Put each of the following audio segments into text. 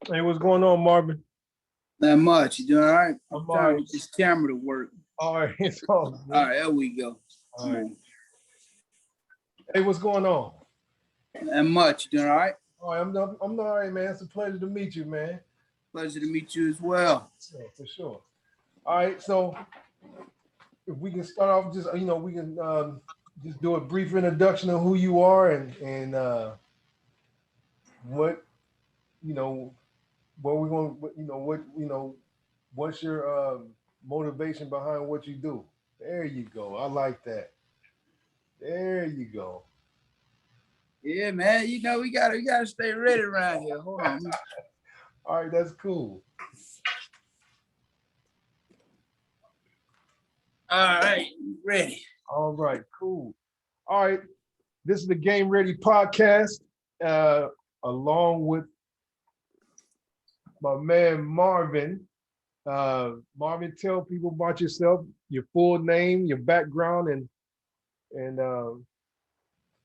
Hey, what's going on, Marvin? Not much. You doing all right? I'm trying to get this camera to work. All right, it's all good. All right, there we go. All right. Hey, what's going on? Not much. You doing all right? All right, I'm all right, man. It's a pleasure to meet you, man. Pleasure to meet you as well. Yeah, for sure. All right, so if we can start off, just we can just do a brief introduction of who you are and what what we're going, what's your motivation behind what you do. There you go. I like that. There you go. Yeah, man. We gotta stay ready around here. Hold on. All right, that's cool. All right, ready. All right, cool. All right, this is the Game Ready podcast, along with my man Marvin. Marvin, tell people about yourself, your full name, your background, and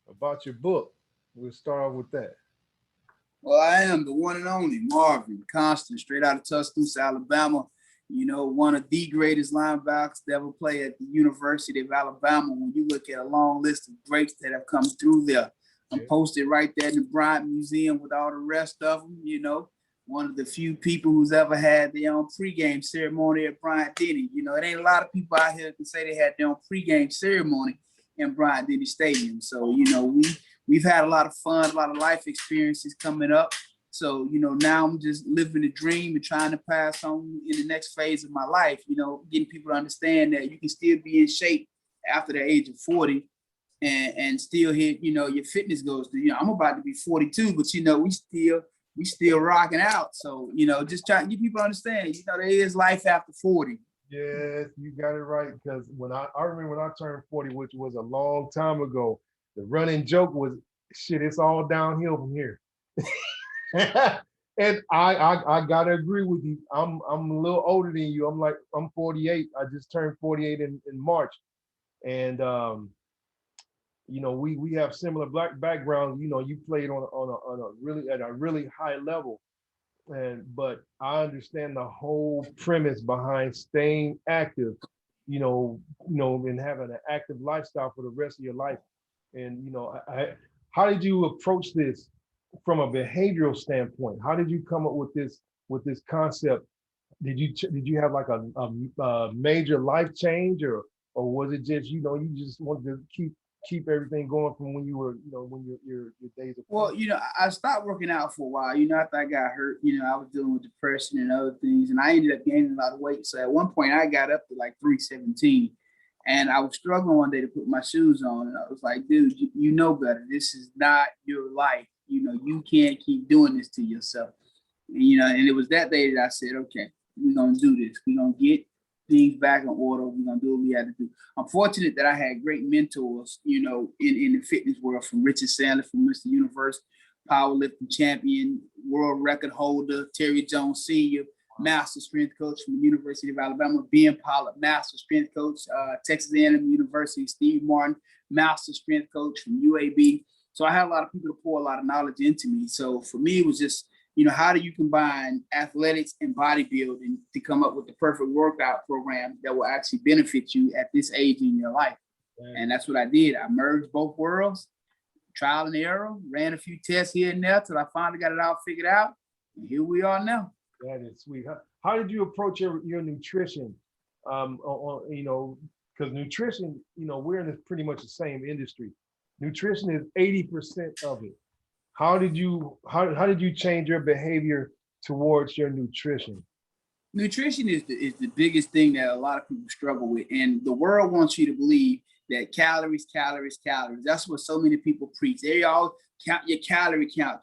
about your book. We'll start off with that. Well, I am the one and only Marvin Constant, straight out of Tuscaloosa, Alabama. One of the greatest linebackers to ever play at the University of Alabama. When you look at a long list of greats that have come through there, I'm posted right there in the Bryant Museum with all the rest of them. One of the few people who's ever had their own pregame ceremony at Bryant-Denny. It ain't a lot of people out here that can say they had their own pregame ceremony in Bryant-Denny Stadium. So, we've had a lot of fun, a lot of life experiences coming up. So, now I'm just living a dream and trying to pass on in the next phase of my life, getting people to understand that you can still be in shape after the age of 40 and still hit, your fitness goals. I'm about to be 42, but, we still rocking out. So, just trying to get people to understand, there is life after 40. Yes, you got it right. Because I remember when I turned 40, which was a long time ago, the running joke was, shit, it's all downhill from here. And I gotta agree with you. I'm a little older than you. I'm 48. I just turned 48 in March. And we have similar black backgrounds. You played at a really high level. But I understand the whole premise behind staying active, and having an active lifestyle for the rest of your life. And how did you approach this from a behavioral standpoint? How did you come up with this concept? Did you have like a major life change, or was it just you just wanted to keep everything going from when you were when your days of well, I stopped working out for a while. After I got hurt, I was dealing with depression and other things, and I ended up gaining a lot of weight. So at one point I got up to like 317, and I was struggling one day to put my shoes on, and I was like, dude, you know better. This is not your life. You can't keep doing this to yourself. And it was that day that I said, okay, we're gonna do this. We're gonna get things back in order. We're gonna do what we had to do. I'm fortunate that I had great mentors, in the fitness world, from Richard Sandler, from Mr. Universe, powerlifting champion, world record holder, Terry Jones Sr., master strength coach from the University of Alabama, Ben Pollard, master strength coach, Texas A&M University, Steve Martin, master strength coach from UAB. So I had a lot of people to pour a lot of knowledge into me. So for me, it was just, how do you combine athletics and bodybuilding to come up with the perfect workout program that will actually benefit you at this age in your life? And that's what I did. I merged both worlds, trial and error, ran a few tests here and there till I finally got it all figured out. And here we are now. That is sweet. How did you approach your nutrition? Because nutrition, we're in pretty much the same industry. Nutrition is 80% of it. How did you change your behavior towards your nutrition? Nutrition is the biggest thing that a lot of people struggle with, and the world wants you to believe that calories. That's what so many people preach. They all count your calorie count.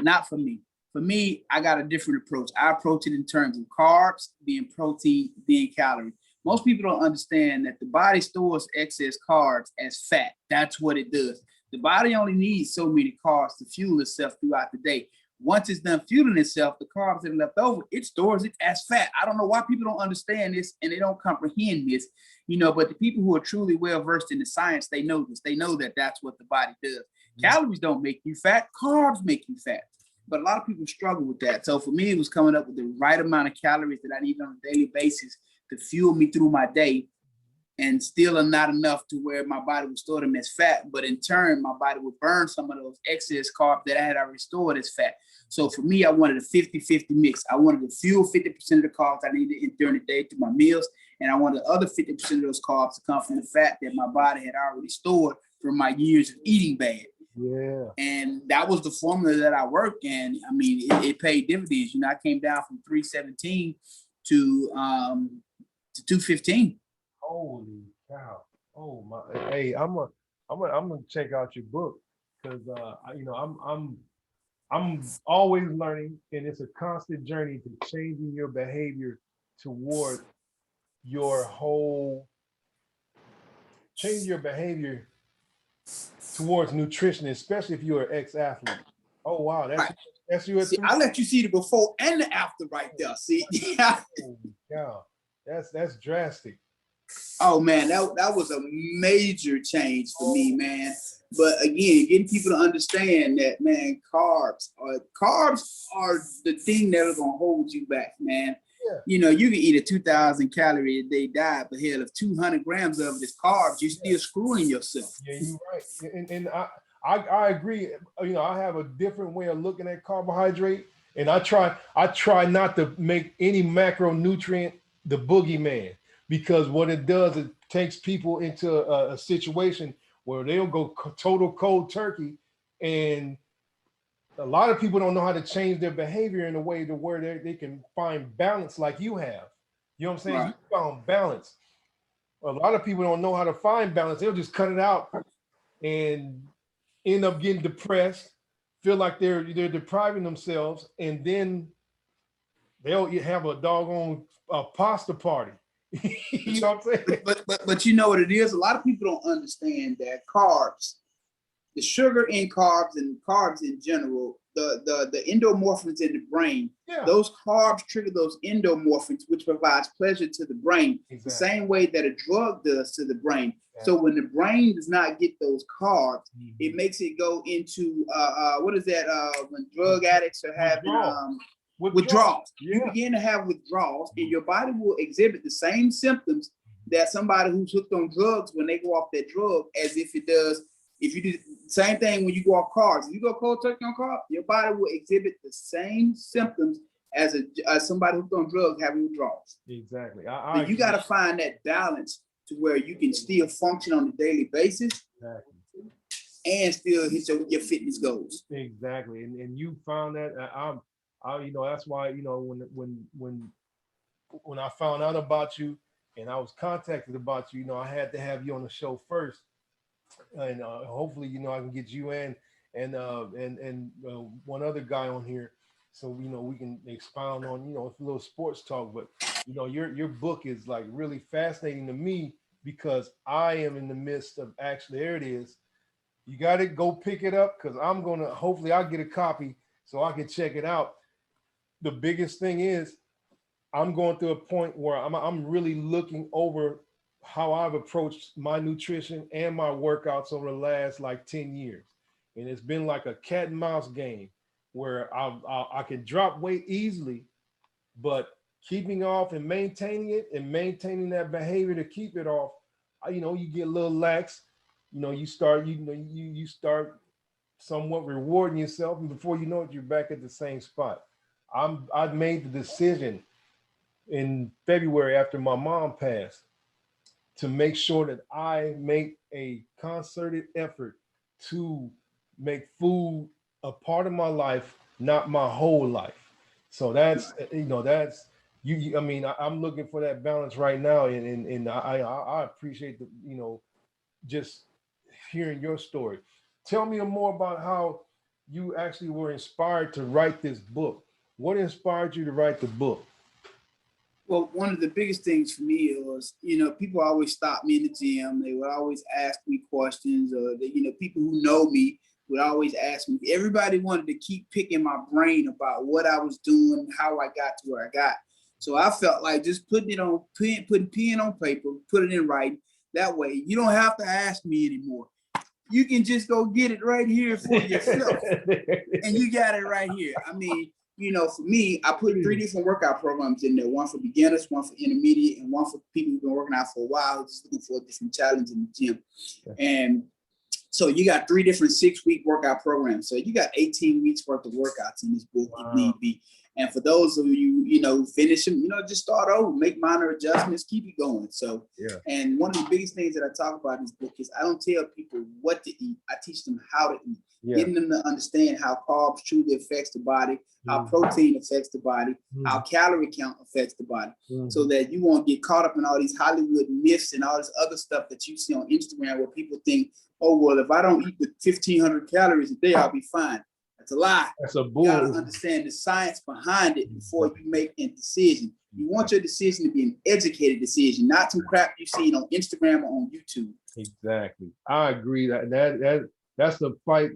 Not for me. For me, I got a different approach. I approach it in terms of carbs, being protein, being calories. Most people don't understand that the body stores excess carbs as fat. That's what it does. The body only needs so many carbs to fuel itself throughout the day. once it's done fueling itself, the carbs that are left over, it stores it as fat. I don't know why people don't understand this and they don't comprehend this, but the people who are truly well versed in the science, they know this. They know that that's what the body does. Calories don't make you fat, carbs make you fat. But a lot of people struggle with that. So for me, it was coming up with the right amount of calories that I need on a daily basis to fuel me through my day, and still are not enough to where my body would store them as fat, but in turn, my body would burn some of those excess carbs that I had already stored as fat. So for me, I wanted a 50-50 mix. I wanted to fuel 50% of the carbs I needed during the day through my meals, and I wanted the other 50% of those carbs to come from the fat that my body had already stored from my years of eating bad. Yeah. And that was the formula that I worked, and I mean, it paid dividends. I came down from 317 to 215. Holy cow! Oh my! Hey, I'm gonna check out your book, because I'm always learning, and it's a constant journey to changing your behavior toward your whole change your behavior towards nutrition, especially if you're an ex-athlete. Oh wow, that's you. See, I let you see the before and the after right there. See, Holy cow, that's drastic. Oh man, that was a major change for me, man. But again, getting people to understand that, man, carbs are the thing that are gonna hold you back, man. Yeah. You can eat a 2,000 calorie a day diet, but hell, if 200 grams of it is carbs, you're still screwing yourself. Yeah, you're right. And I agree. I have a different way of looking at carbohydrate, and I try not to make any macronutrient the boogeyman, because what it does, it takes people into a situation where they'll go total cold turkey, and a lot of people don't know how to change their behavior in a way to where they can find balance like you have. You know what I'm saying? Right. You found balance. A lot of people don't know how to find balance. They'll just cut it out and end up getting depressed, feel like they're depriving themselves, and then they'll have a doggone pasta party. You know what I'm saying? But you know what it is? A lot of people don't understand that carbs, the sugar in carbs and carbs in general, the endomorphins in the brain, those carbs trigger those endomorphins, which provides pleasure to the brain, the same way that a drug does to the brain. So when the brain does not get those carbs, it makes it go into what is that? When drug addicts are having withdrawals. You begin to have withdrawals, and your body will exhibit the same symptoms that somebody who's hooked on drugs when they go off that drug, as if it does. If you do the same thing when you go off carbs, if you go cold turkey on carbs, your body will exhibit the same symptoms as somebody who's on drugs having withdrawals. Exactly. So you got to find that balance to where you can still function on a daily basis and still hit your fitness goals. Exactly. And you found that. That's why, when I found out about you and I was contacted about you, I had to have you on the show first, and hopefully, I can get you and one other guy on here, so we can expound on a little sports talk. But your book is like really fascinating to me, because I am in the midst of there it is. You got to go pick it up, because hopefully I'll get a copy so I can check it out. The biggest thing is I'm going through a point where I'm really looking over how I've approached my nutrition and my workouts over the last like 10 years. And it's been like a cat and mouse game where I can drop weight easily, but keeping off and maintaining it and maintaining that behavior to keep it off, you get a little lax, you start somewhat rewarding yourself, and before you know it, you're back at the same spot. I've made the decision in February, after my mom passed, to make sure that I make a concerted effort to make food a part of my life, not my whole life. So that's you. I mean, I'm looking for that balance right now, and I appreciate just hearing your story. Tell me more about how you actually were inspired to write this book. What inspired you to write the book? Well, one of the biggest things for me was, people always stop me in the gym. They would always ask me questions, or people who know me, would always ask me. Everybody wanted to keep picking my brain about what I was doing, how I got to where I got. So I felt like just putting it on pen, putting pen on paper, put it in writing. That way, you don't have to ask me anymore. You can just go get it right here for yourself, and you got it right here. I mean, you know, for me, I put 3 different workout programs in there: one for beginners, one for intermediate, and one for people who've been working out for a while, just looking for a different challenge in the gym. And so you got 3 different 6-week workout programs. So you got 18 weeks worth of workouts in this book if need be. And for those of you, you know, finish them, you know, just start over, make minor adjustments, keep it going. So, and one of the biggest things that I talk about in this book is I don't tell people what to eat. I teach them how to eat, getting them to understand how carbs truly affects the body, how protein affects the body, how calorie count affects the body, so that you won't get caught up in all these Hollywood myths and all this other stuff that you see on Instagram where people think, oh, well, if I don't eat with 1,500 calories a day, I'll be fine. That's a lie. That's a bull. You gotta understand the science behind it before you make a decision. You want your decision to be an educated decision, not some crap you've seen on Instagram or on YouTube. Exactly. I agree that's a fight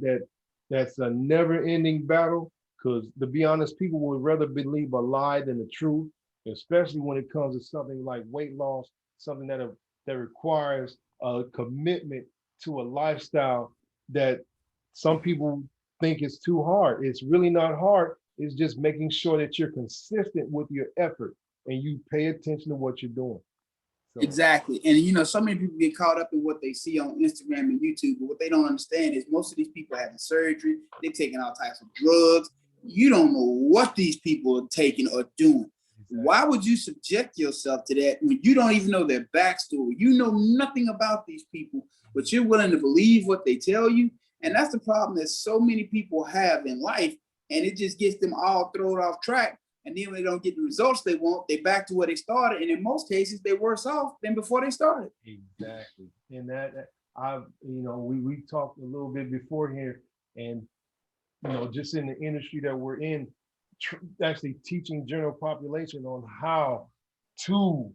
that's a never-ending battle, because to be honest, people would rather believe a lie than the truth, especially when it comes to something like weight loss, something that requires a commitment to a lifestyle that some people think is too hard. It's really not hard. It's just making sure that you're consistent with your effort and you pay attention to what you're doing. So. Exactly. And you know, so many people get caught up in what they see on Instagram and YouTube, but what they don't understand is most of these people are having surgery, they're taking all types of drugs. You don't know what these people are taking or doing. Exactly. Why would you subject yourself to that when you don't even know their backstory? You know nothing about these people, but you're willing to believe what they tell you. And that's the problem that so many people have in life. And it just gets them all thrown off track. And then when they don't get the results they want, they back to where they started. And in most cases, they're worse off than before they started. Exactly. And we talked a little bit before here, and, you know, just in the industry that we're in, actually teaching general population on how to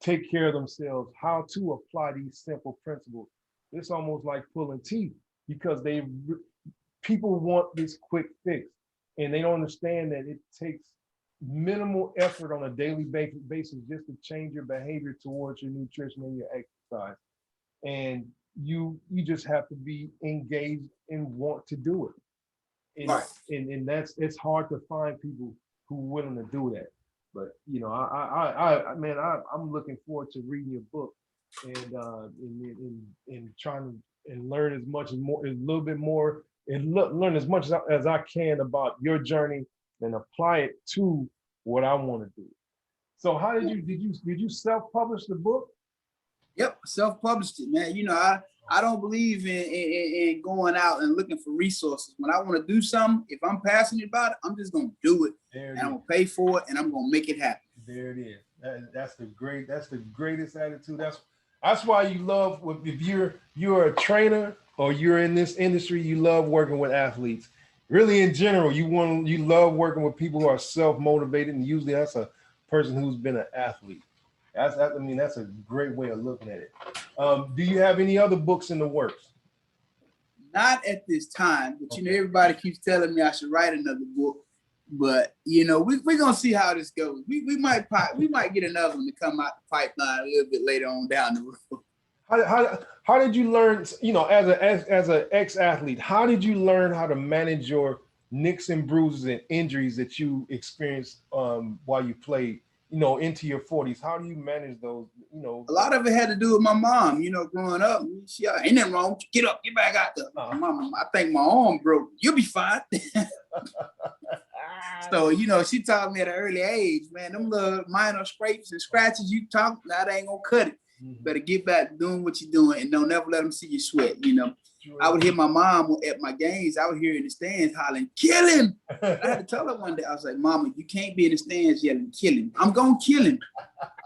take care of themselves, how to apply these simple principles. It's almost like pulling teeth, because people want this quick fix, and they don't understand that it takes minimal effort on a daily basis just to change your behavior towards your nutrition and your exercise. And you just have to be engaged and want to do it. And, right. And it's hard to find people who are willing to do that. But you know, I'm looking forward to reading your book and trying to and learn as much as more, a little bit more, and learn as much as I can about your journey and apply it to what I want to do. So how did you self-publish the book? Yep, self-published it, man. You know, I don't believe in going out and looking for resources. When I want to do something, if I'm passionate about it, I'm just gonna do it, and I'm gonna pay for it, and I'm gonna make it happen. There it is. That's the greatest attitude. That's why you love, if you're a trainer or you're in this industry, you love working with athletes. Really, in general, you love working with people who are self-motivated, and usually that's a person who's been an athlete. That's a great way of looking at it. Do you have any other books in the works? Not at this time, but you know, everybody keeps telling me I should write another book. But you know, we're gonna see how this goes. We might get another one to come out the pipeline a little bit later on down the road. How did you learn? You know, as an ex-athlete, how did you learn how to manage your nicks and bruises and injuries that you experienced while you played? You know, into your 40s. How do you manage those? You know, a lot of it had to do with my mom. You know, growing up, she ain't nothing wrong. Get up, get back out there. Mama, I think my arm broke. You'll be fine. So, you know, she taught me at an early age, man, them little minor scrapes and scratches you talk, that ain't gonna cut it. Mm-hmm. Better get back doing what you're doing and don't never let them see you sweat, you know. I would hear my mom at my games, I would hear in the stands hollering, kill him. I had to tell her one day, I was like, Mama, you can't be in the stands yelling, kill him. I'm gonna kill him.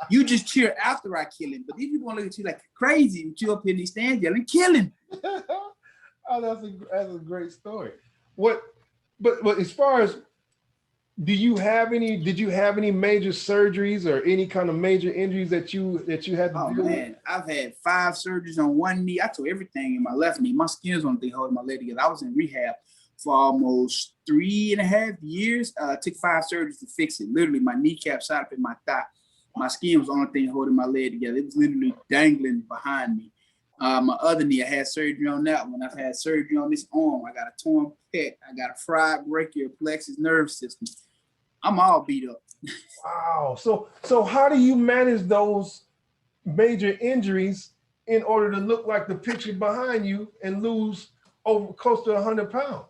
You just cheer after I kill him. But these people want to look at you like crazy, but you up in these stands yelling, kill him. Oh, that's a great story. But as far as do you have any? Did you have any major surgeries or any kind of major injuries that you had to Oh deal with? man, I've had 5 surgeries on one knee. I tore everything in my left knee. My skin's on the thing holding my leg together. I was in rehab for almost 3.5 years. Took 5 surgeries to fix it. Literally, my kneecap shot up in my thigh. My skin was the only thing holding my leg together. It was literally dangling behind me. My other knee, I had surgery on that one. I've had surgery on this arm. I got a torn pec. I got a fried brachial plexus nerve system. I'm all beat up. Wow. So how do you manage those major injuries in order to look like the picture behind you and lose over close to 100 pounds?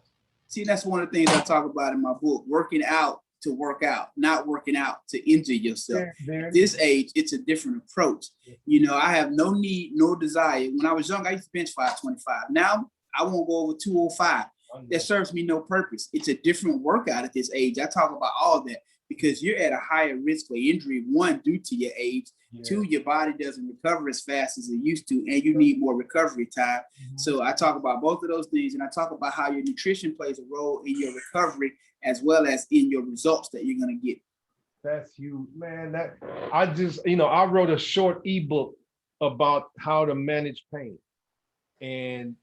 See, that's one of the things I talk about in my book, working out to work out, not working out to injure yourself. At this age, it's a different approach. You know, I have no need, no desire. When I was young, I used to bench 525. Now I won't go over 205. That serves me no purpose. It's a different workout at this age. I talk about all that because you're at a higher risk for injury, one, due to your age. Two, your body doesn't recover as fast as it used to, and you need more recovery time. So I talk about both of those things, and I talk about how your nutrition plays a role in your recovery as well as in your results that you're going to get. That's huge, man. That I just, I wrote a short ebook about how to manage pain, and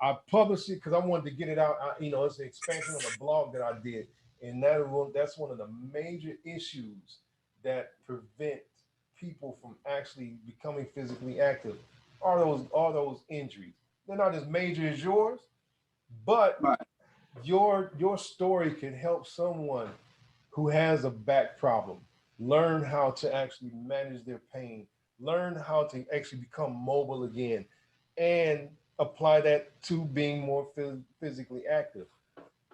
I published it because I wanted to get it out. It's an expansion of a blog that I did, and that's one of the major issues that prevent people from actually becoming physically active are those injuries. They're not as major as yours, but Right. your story can help someone who has a back problem learn how to actually manage their pain, learn how to actually become mobile again, and apply that to being more physically active.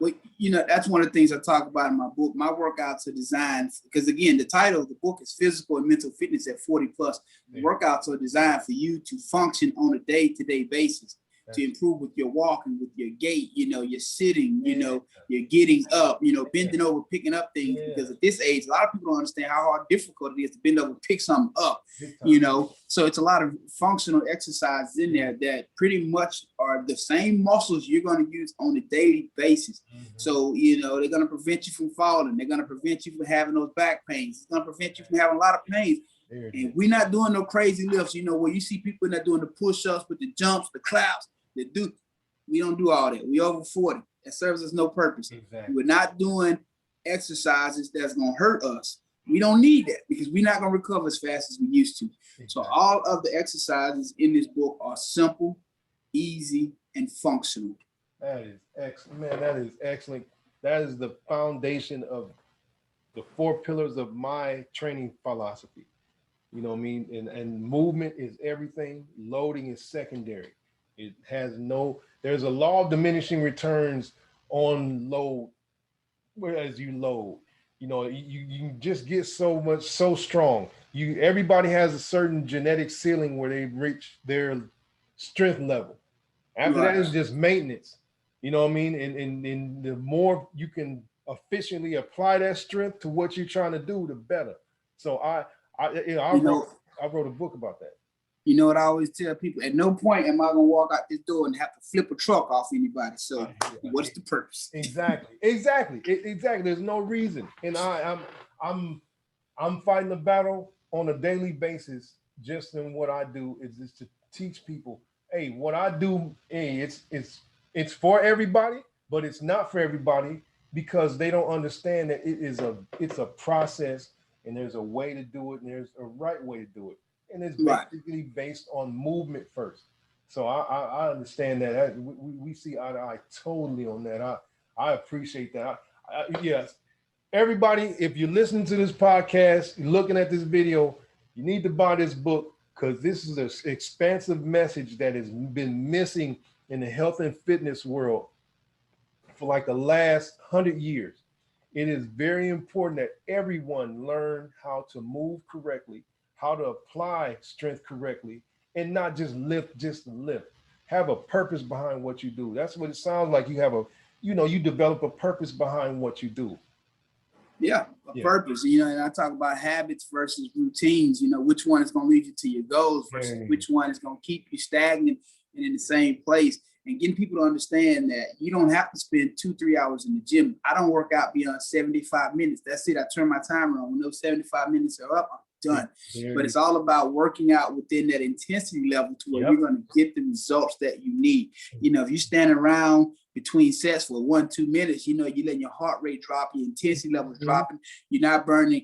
Well, that's one of the things I talk about in my book. My workouts are designed because, again, the title of the book is Physical and Mental Fitness at 40 Plus. The workouts are designed for you to function on a day-to-day basis, to improve with your walking, with your gait, you're sitting, you're getting up, bending over, picking up things. Because at this age, a lot of people don't understand how hard, difficult it is to bend over, pick something up, So it's a lot of functional exercises in there that pretty much are the same muscles you're going to use on a daily basis. So, they're going to prevent you from falling. They're going to prevent you from having those back pains. It's going to prevent you from having a lot of pains. And we're not doing no crazy lifts, where you see people that doing the push-ups with the jumps, the claps. We don't do all that. We over 40. That serves us no purpose. Exactly. We're not doing exercises that's gonna hurt us. We don't need that because we're not gonna recover as fast as we used to. Exactly. So all of the exercises in this book are simple, easy, and functional. That is excellent, man. That is excellent. That is the foundation of the 4 pillars of my training philosophy. You know what I mean? And movement is everything. Loading is secondary. It has there's a law of diminishing returns on load, whereas you load. You just get so strong. Everybody has a certain genetic ceiling where they reach their strength level. After that is just maintenance. You know what I mean? And the more you can efficiently apply that strength to what you're trying to do, the better. So I wrote a book about that. You know what I always tell people? At no point am I gonna walk out this door and have to flip a truck off anybody. So what's the purpose? Exactly. There's no reason. And I'm fighting the battle on a daily basis. Just in what I do is just to teach people, hey, what I do, hey, it's for everybody, but it's not for everybody because they don't understand that it's a process and there's a way to do it and there's a right way to do it. And it's basically based on movement first. So I understand that. We see eye to eye totally on that. I appreciate that. Yes, everybody, if you're listening to this podcast, you're looking at this video, you need to buy this book because this is an expansive message that has been missing in the health and fitness world for like the last 100 years. It is very important that everyone learn how to move correctly, how to apply strength correctly, and not just lift just to lift. Have a purpose behind what you do. That's what it sounds like. You have you develop a purpose behind what you do. Yeah, purpose. And I talk about habits versus routines. Which one is going to lead you to your goals versus which one is going to keep you stagnant and in the same place. and getting people to understand that you don't have to spend 2-3 hours in the gym. I don't work out beyond 75 minutes. That's it. I turn my timer on. When those 75 minutes are up, I'm done. But it's all about working out within that intensity level to where you're going to get the results that you need. You know, if you stand around between sets for 1-2 minutes, you know, you're letting your heart rate drop, your intensity level is dropping. You're not burning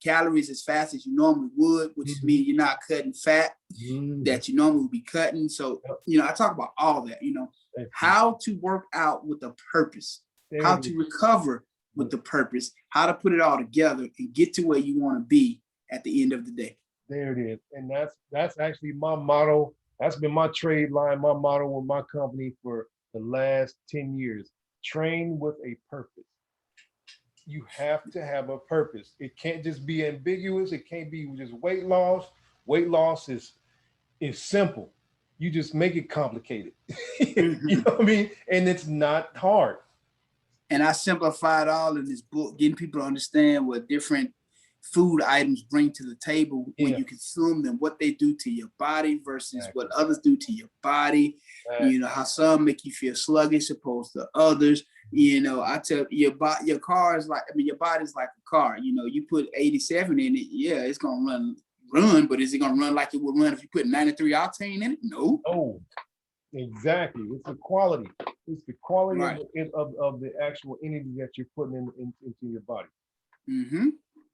calories as fast as you normally would, which means you're not cutting fat that you normally would be cutting. So, you know, I talk about all that, you know, how to work out with a purpose, how to recover with the purpose, how to put it all together and get to where you want to be at the end of the day. There it is. And that's actually my motto. That's been my trade line, my motto with my company for the last 10 years. Train with a purpose. You have to have a purpose. It can't just be ambiguous. It can't be just weight loss. Weight loss is simple. You just make it complicated. You know what I mean? And it's not hard. And I simplified all in this book, getting people to understand what different food items bring to the table when you consume them, what they do to your body versus what others do to your body. You know, how some make you feel sluggish opposed to others. You know, I tell your car is like, I mean, your body's like a car. You know, you put 87 in it, yeah, it's gonna run, but is it gonna run like it would run if you put 93 octane in it? No. Oh, exactly. It's the quality. It's the quality of the actual energy that you're putting into your body.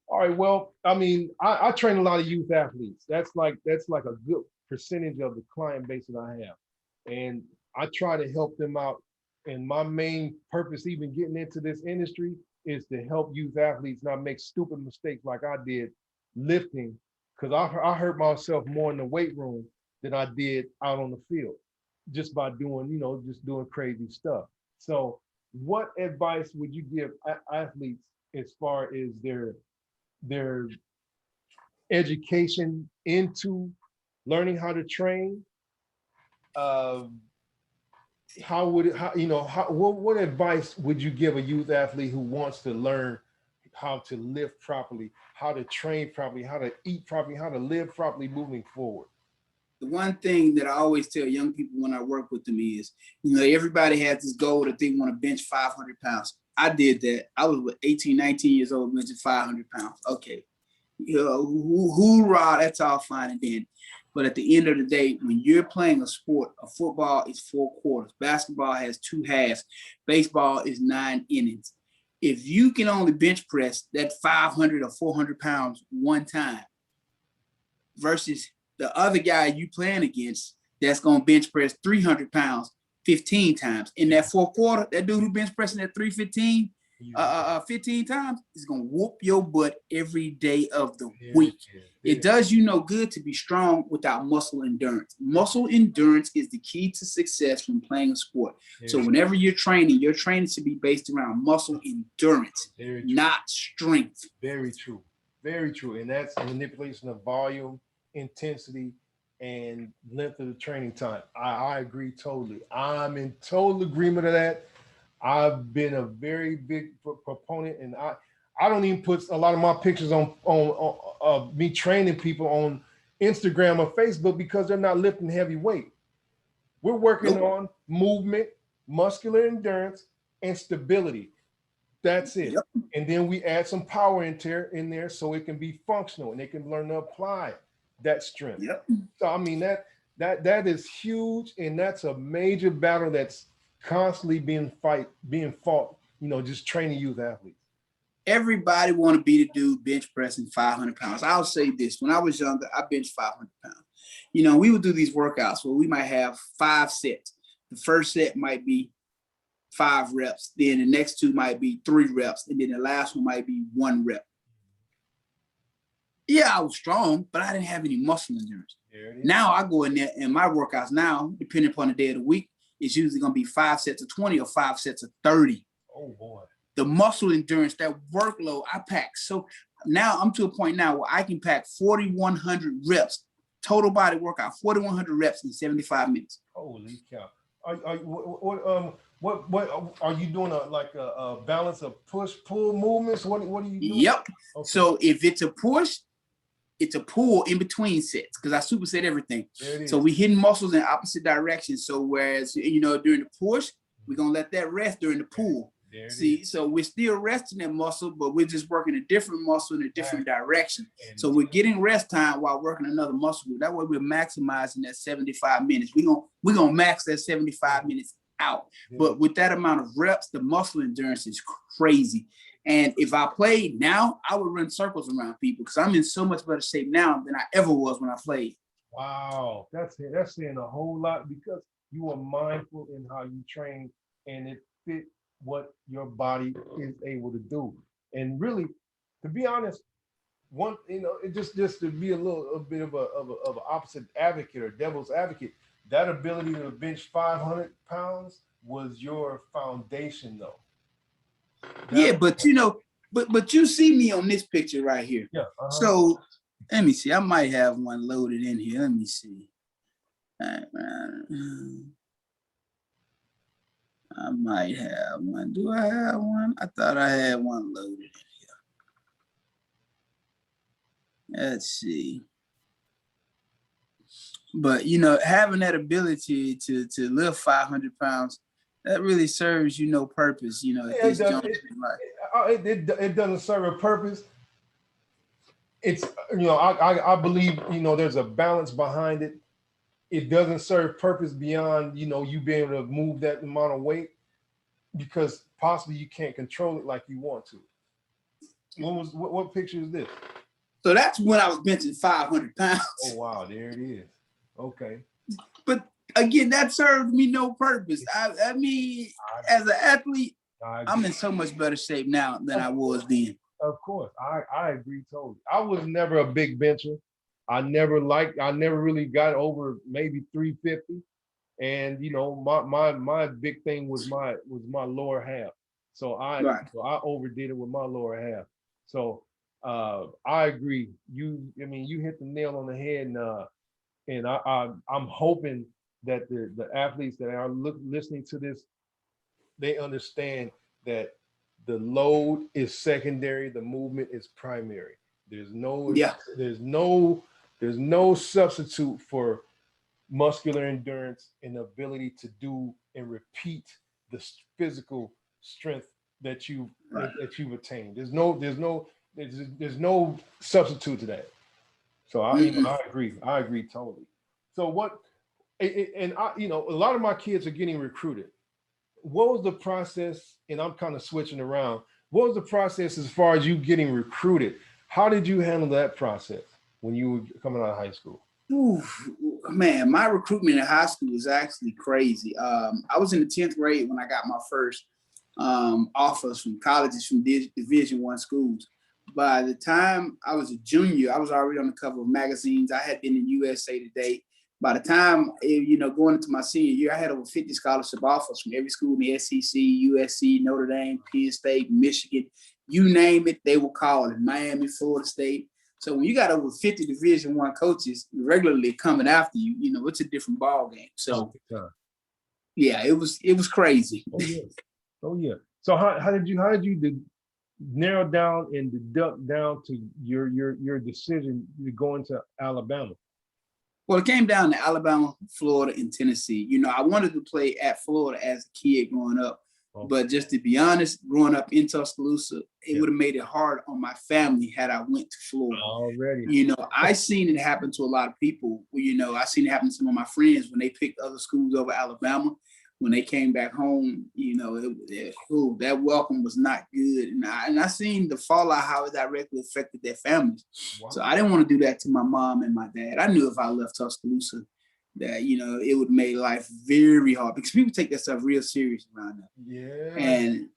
All right. Well, I mean, I train a lot of youth athletes. That's like a good percentage of the client base that I have, and I try to help them out. And my main purpose, even getting into this industry, is to help youth athletes not make stupid mistakes like I did lifting, because I hurt myself more in the weight room than I did out on the field, just by doing, you know, just doing crazy stuff. So, what advice would you give athletes as far as their education into learning how to train? What advice would you give a youth athlete who wants to learn how to live properly, how to train properly, how to eat properly, how to live properly moving forward? The one thing that I always tell young people when I work with them is, you know, everybody has this goal that they want to bench 500 pounds. I did that. I was 18, 19 years old, benching 500 pounds. Okay. You know, hoorah, that's all fine and dandy. But at the end of the day, when you're playing a sport, a football is 4 quarters. Basketball has 2 halves. Baseball is 9 innings. If you can only bench press that 500 or 400 pounds one time versus the other guy you playing against that's going to bench press 300 pounds 15 times. In that 4th quarter, that dude who bench pressing at 315 15 times is going to whoop your butt every day of the week. It does you no good to be strong without muscle endurance. Muscle endurance is the key to success when playing a sport. So whenever you're training should be based around muscle endurance, not strength. Very true. Very true. And that's manipulation of volume, intensity, and length of the training time. I agree totally. I'm in total agreement of that. I've been a very big proponent, and I don't even put a lot of my pictures on me training people on Instagram or Facebook because they're not lifting heavy weight. We're working on movement, muscular endurance, and stability. That's it. And then we add some power in there so it can be functional and they can learn to apply that strength. So I mean that is huge, and that's a major battle that's constantly being fought, you know, just training youth athletes. Everybody want to be the dude bench pressing 500 pounds. I'll say this, when I was younger, I benched 500 pounds. You know, we would do these workouts where we might have 5 sets. The first set might be 5 reps. Then the next 2 might be 3 reps. And then the last one might be 1 rep. Yeah, I was strong, but I didn't have any muscle endurance. Now I go in there and my workouts now, depending upon the day of the week, it's usually going to be 5 sets of 20 or 5 sets of 30. Oh boy. The muscle endurance, that workload I pack. So now I'm to a point now where I can pack 4,100 reps, total body workout, 4,100 reps in 75 minutes. Holy cow. What are you doing? A balance of push-pull movements? What are you doing? Okay. So if it's a push, it's a pull in between sets because I superset everything. So we hitting muscles in opposite directions. So whereas, during the push, we're going to let that rest during the pull. See, so we're still resting that muscle, but we're just working a different muscle in a different direction. So we're getting rest time while working another muscle group. That way we're maximizing that 75 minutes. We're gonna max that 75 minutes out. But with that amount of reps, the muscle endurance is crazy. And if I played now, I would run circles around people because I'm in so much better shape now than I ever was when I played. Wow, that's saying a whole lot because you are mindful in how you train, and it fit what your body is able to do. And really, to be honest, it just to be a bit of a opposite advocate or devil's advocate, that ability to bench 500 pounds was your foundation, though. But you see me on this picture right here. Yeah. So let me see. I might have one loaded in here. Let me see. I might have one. Do I have one? I thought I had one loaded in here. Let's see. But having that ability to lift 500 pounds, that really serves you no purpose. It doesn't serve a purpose. It's I believe there's a balance behind it. It doesn't serve purpose beyond you being able to move that amount of weight because possibly you can't control it like you want to. What picture is this? So that's when I was benching 500 pounds. Oh wow, there it is. Okay. But again, that served me no purpose. I mean, as an athlete, I'm in so much better shape now than I was then. Of course, I agree totally. I was never a big bencher. I never really got over maybe 350. And my big thing was my lower half. So I overdid it with my lower half. So I agree. You hit the nail on the head, and I'm hoping that the athletes that are listening to this, they understand that the load is secondary, the movement is primary. There's no substitute for muscular endurance and the ability to do and repeat the physical strength that you've attained. There's no substitute to that. So I agree totally. So a lot of my kids are getting recruited. What was the process? And I'm kind of switching around. What was the process as far as you getting recruited? How did you handle that process when you were coming out of high school? Ooh, man, my recruitment in high school was actually crazy. I was in the 10th grade when I got my first offers from colleges from Division I schools. By the time I was a junior, I was already on the cover of magazines. I had been in USA Today. By the time, going into my senior year, I had over 50 scholarship offers from every school in the SEC, USC, Notre Dame, Penn State, Michigan, you name it, they were calling. Miami, Florida State. So when you got over 50 Division I coaches regularly coming after you, it's a different ball game. So yeah, it was crazy. Oh yeah. So how did you narrow down and deduct down to your decision to go into Alabama? Well, it came down to Alabama, Florida, and Tennessee. I wanted to play at Florida as a kid growing up. But just to be honest, growing up in Tuscaloosa, it would have made it hard on my family had I went to Florida. Already. I seen it happen to a lot of people. I seen it happen to some of my friends when they picked other schools over Alabama. When they came back home, that welcome was not good. And I seen the fallout, how it directly affected their families. Wow. So I didn't want to do that to my mom and my dad. I knew if I left Tuscaloosa, that it would make life very hard because people take that stuff real serious around there. Yeah. And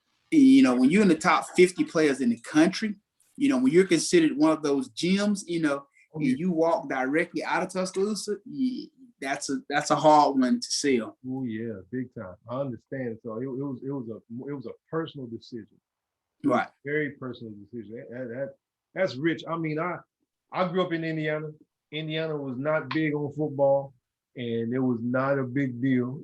when you're in the top 50 players in the country, when you're considered one of those gems, and you walk directly out of Tuscaloosa, that's a hard one to sell. Oh yeah, big time. I understand. So it was a personal decision. Right. Very personal decision. That's rich. I mean, I grew up in Indiana. Indiana was not big on football. And it was not a big deal.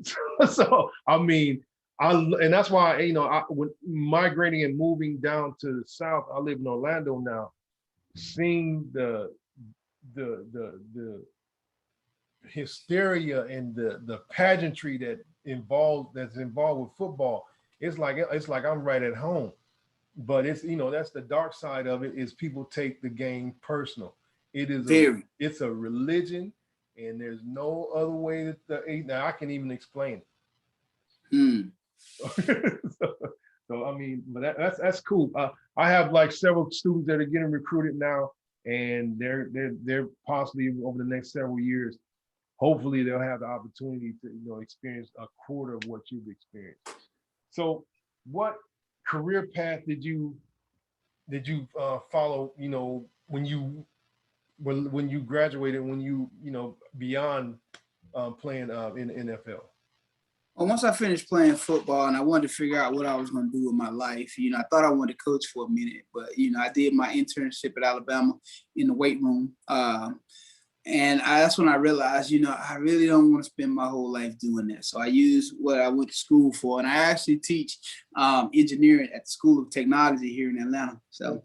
So, I mean, and that's why, when migrating and moving down to the South, I live in Orlando now, seeing the the hysteria and the pageantry that's involved with football. It's like I'm right at home. But it's, that's the dark side of it, is people take the game personal. Very. It's a religion, and there's no other way now I can even explain Hmm. it. So I mean, but that's cool. I have like several students that are getting recruited now, and they're possibly over the next several years, hopefully they'll have the opportunity to experience a quarter of what you've experienced. So what career path did you follow, when you graduated, when beyond playing in the NFL? Well, once I finished playing football and I wanted to figure out what I was going to do with my life, I thought I wanted to coach for a minute, but, I did my internship at Alabama in the weight room. That's when I realized, I really don't want to spend my whole life doing that. So I used what I went to school for. And I actually teach engineering at the School of Technology here in Atlanta. So wow,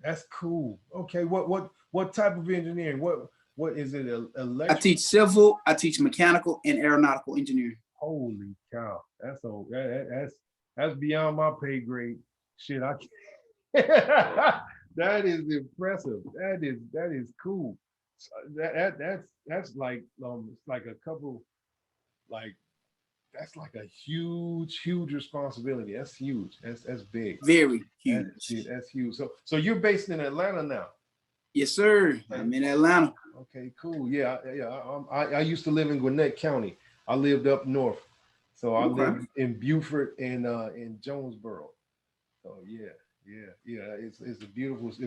that's cool. Okay, what type of engineering? What is it? Electrical? I teach civil, I teach mechanical and aeronautical engineering. Holy cow, that's beyond my pay grade. Shit, I can't. That is impressive. That is cool. That's like it's like a couple, like that's like a huge responsibility. That's huge. That's big. Very huge. That's huge. So you're based in Atlanta now? Yes, sir. I'm in Atlanta. Okay, cool. Yeah. I used to live in Gwinnett County. I lived up north, so I lived in Beaufort and in Jonesboro. So yeah. It's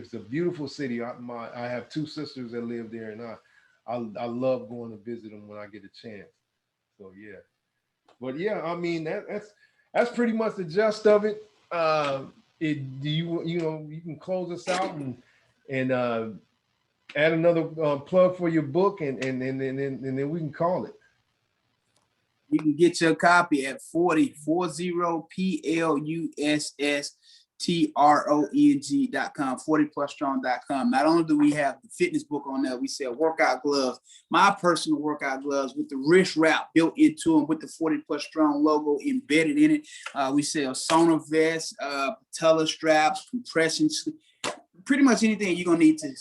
a beautiful city. I have two sisters that live there, and I love going to visit them when I get a chance. So yeah, but yeah, I mean that's pretty much the gist of it. You can close us out and add another plug for your book, and then we can call it. You can get your copy at 40 PLUSSTRONG.com, 40plusstrong.com. Not only do we have the fitness book on there, we sell workout gloves, my personal workout gloves with the wrist wrap built into them with the 40 Plus Strong logo embedded in it. We sell sauna vests, patella straps, compression, pretty much anything you're gonna need to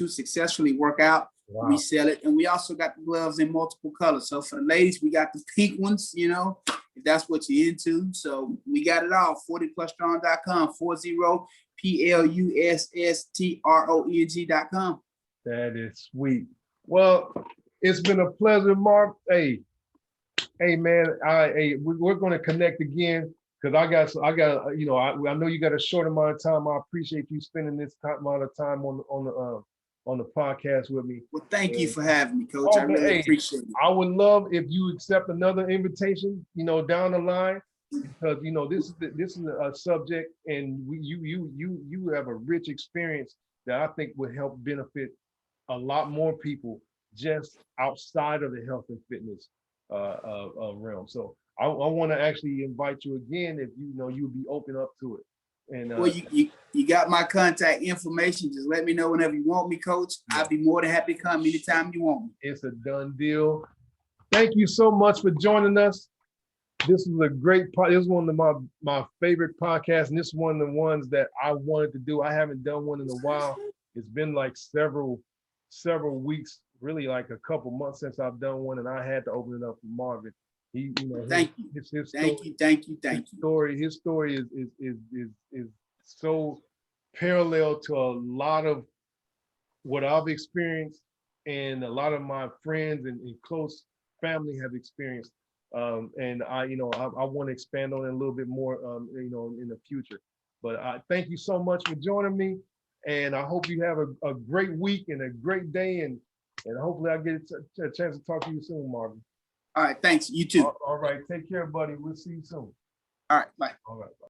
successfully work out. Wow. We sell it, and we also got the gloves in multiple colors. So for the ladies, we got the pink ones, if that's what you're into. So we got it all. 40plusstrong.com, 40PLUSSTRONG.com. That is sweet. Well, it's been a pleasure, Marv. Hey, man. We're going to connect again, because I know you got a short amount of time. I appreciate you spending this amount of time on the podcast with me. Well, thank you for having me, Coach. I really appreciate it. I would love if you accept another invitation, down the line, because this is a subject, and you have a rich experience that I think would help benefit a lot more people just outside of the health and fitness realm. So I want to actually invite you again if you'd be open up to it. And well, you got my contact information. Just let me know whenever you want me, Coach. Yeah. I'll be more than happy to come anytime you want me. It's a done deal. Thank you so much for joining us. This is a great this is one of my favorite podcasts, and this is one of the ones that I wanted to do. I haven't done one in a while. It's been like several weeks, really like a couple months since I've done one, and I had to open it up for Marvin. Thank you. Thank you. His story is so parallel to a lot of what I've experienced, and a lot of my friends and close family have experienced. And I want to expand on it a little bit more, in the future. But I thank you so much for joining me, and I hope you have a great week and a great day, and hopefully I get a chance to talk to you soon, Marvin. All right, thanks. You too. All right, take care, buddy. We'll see you soon. All right, bye. All right, bye.